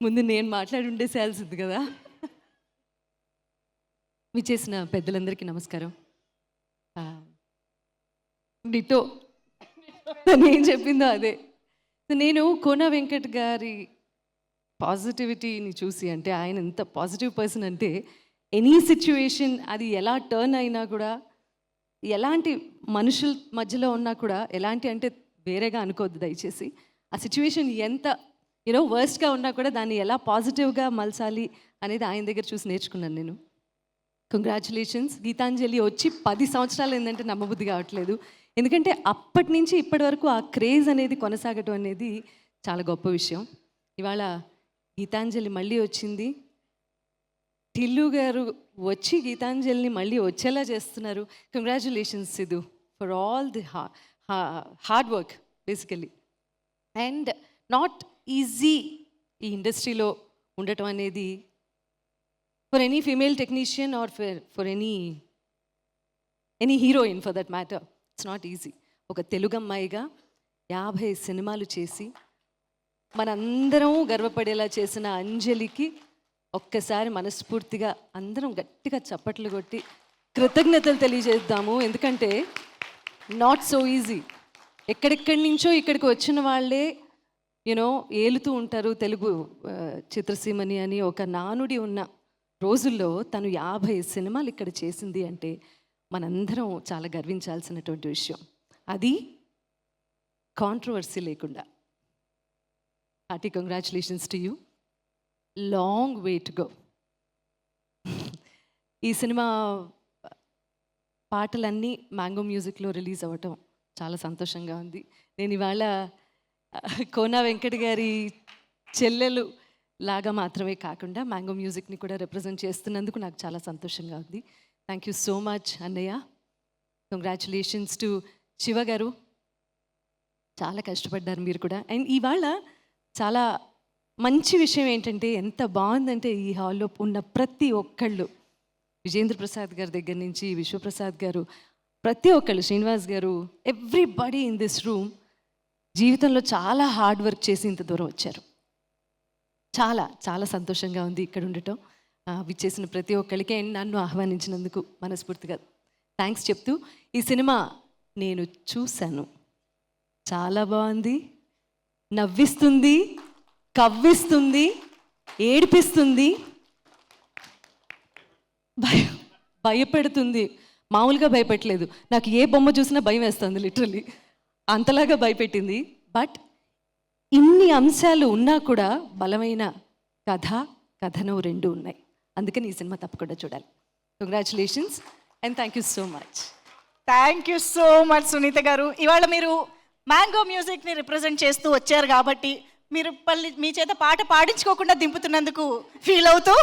ముందు నేను మాట్లాడి ఉండేసేయాల్సింది కదా. విచ్చేసిన పెద్దలందరికీ నమస్కారం. డిటో తను ఏం చెప్పిందో అదే. నేను కోన వెంకట్ గారి పాజిటివిటీని చూసి, అంటే ఆయన ఎంత పాజిటివ్ పర్సన్ అంటే ఎనీ సిచ్యువేషన్ అది ఎలా టర్న్ అయినా కూడా, ఎలాంటి మనుషుల మధ్యలో ఉన్నా కూడా, ఎలాంటి అంటే వేరేగా అనుకోవద్దు దయచేసి, ఆ సిచ్యువేషన్ ఎంత వర్స్ట్గా ఉన్నా కూడా దాన్ని ఎలా పాజిటివ్గా మలచాలి అనేది ఆయన దగ్గర చూసి నేర్చుకున్నాను నేను. కంగ్రాచులేషన్స్. గీతాంజలి వచ్చి 10 సంవత్సరాలు ఏంటంటే నమ్మబుద్ధి కావట్లేదు. ఎందుకంటే అప్పటి నుంచి ఇప్పటి వరకు ఆ క్రేజ్ అనేది కొనసాగటం అనేది చాలా గొప్ప విషయం. ఇవాళ గీతాంజలి మళ్ళీ వచ్చింది. టిల్లు గారు వచ్చి గీతాంజలిని మళ్ళీ వచ్చేలా చేస్తున్నారు. Congratulations Siddhu for all the hard work basically. And not easy ఈ ఇండస్ట్రీలో ఉండటం అనేది for any female technician are for any heroine for that matter. It's not easy. ఒక తెలుగు అమ్మాయిగా 50 సినిమాలు చేసి మనందరం గర్వపడేలా చేసిన అంజలికి ఒక్కసారి మనస్ఫూర్తిగా అందరం గట్టిగా చప్పట్లు కొట్టి కృతజ్ఞతలు తెలియజేద్దాము. ఎందుకంటే నాట్ సో ఈజీ. ఎక్కడెక్కడి నుంచో ఇక్కడికి వచ్చిన వాళ్ళే ఏలుతూ ఉంటారు తెలుగు చిత్రసీమని అని ఒక నానుడి ఉన్న రోజుల్లో తను 50 సినిమాలు ఇక్కడ చేసింది అంటే మనందరం చాలా గర్వించాల్సినటువంటి విషయం. అది కాంట్రవర్సీ లేకుండా. Hearty congratulations to you. Long way to go. ఈ సినిమా పాటలన్నీ మ్యాంగో మ్యూజిక్లో రిలీజ్ అవ్వటం చాలా సంతోషంగా ఉంది. నేను ఇవాళ కోన వెంకట్ గారి చెల్లెలు లాగా మాత్రమే కాకుండా మ్యాంగో మ్యూజిక్ని కూడా రిప్రజెంట్ చేస్తున్నందుకు నాకు చాలా సంతోషంగా ఉంది. థ్యాంక్ యూ సో మచ్ అన్నయ్య. కంగ్రాచులేషన్స్ టు శివ గారు. చాలా కష్టపడ్డారు మీరు కూడా. అండ్ ఇవాళ చాలా మంచి విషయం ఏంటంటే, ఎంత బాగుందంటే ఈ హాల్లో ఉన్న ప్రతి ఒక్కళ్ళు, విజేంద్ర ప్రసాద్ గారి దగ్గర నుంచి విశ్వప్రసాద్ గారు, ప్రతి ఒక్కళ్ళు, శ్రీనివాస్ గారు, ఎవ్రీబడి ఇన్ దిస్ రూమ్ జీవితంలో చాలా హార్డ్ వర్క్ చేసి ఇంత దూరం వచ్చారు. చాలా చాలా సంతోషంగా ఉంది ఇక్కడ ఉండటం. విచ్చేసిన ప్రతి ఒక్కరికి అండ్ నన్ను ఆహ్వానించినందుకు మనస్ఫూర్తిగా థ్యాంక్స్ చెప్తూ, ఈ సినిమా నేను చూశాను. చాలా బాగుంది. నవ్విస్తుంది, కవ్విస్తుంది, ఏడిపిస్తుంది, భయపెడుతుంది. మామూలుగా భయపెట్టలేదు. నాకు ఏ బొమ్మ చూసినా భయం వేస్తుంది, లిటరలీ అంతలాగా భయపెట్టింది. బట్ ఇన్ని అంశాలు ఉన్నా కూడా బలమైన కథ, కథనం రెండు ఉన్నాయి. అందుకని ఈ సినిమా తప్పకుండా చూడాలి. Congratulations and thank you so much. Thank you so much Sunitha గారు. ఇవాళ మీరు మ్యాంగో మ్యూజిక్ని రిప్రజెంట్ చేస్తూ వచ్చారు కాబట్టి మీరు మీ చేత పాట పాడించుకోకుండా దింపుతున్నందుకు ఫీల్ అవుతూ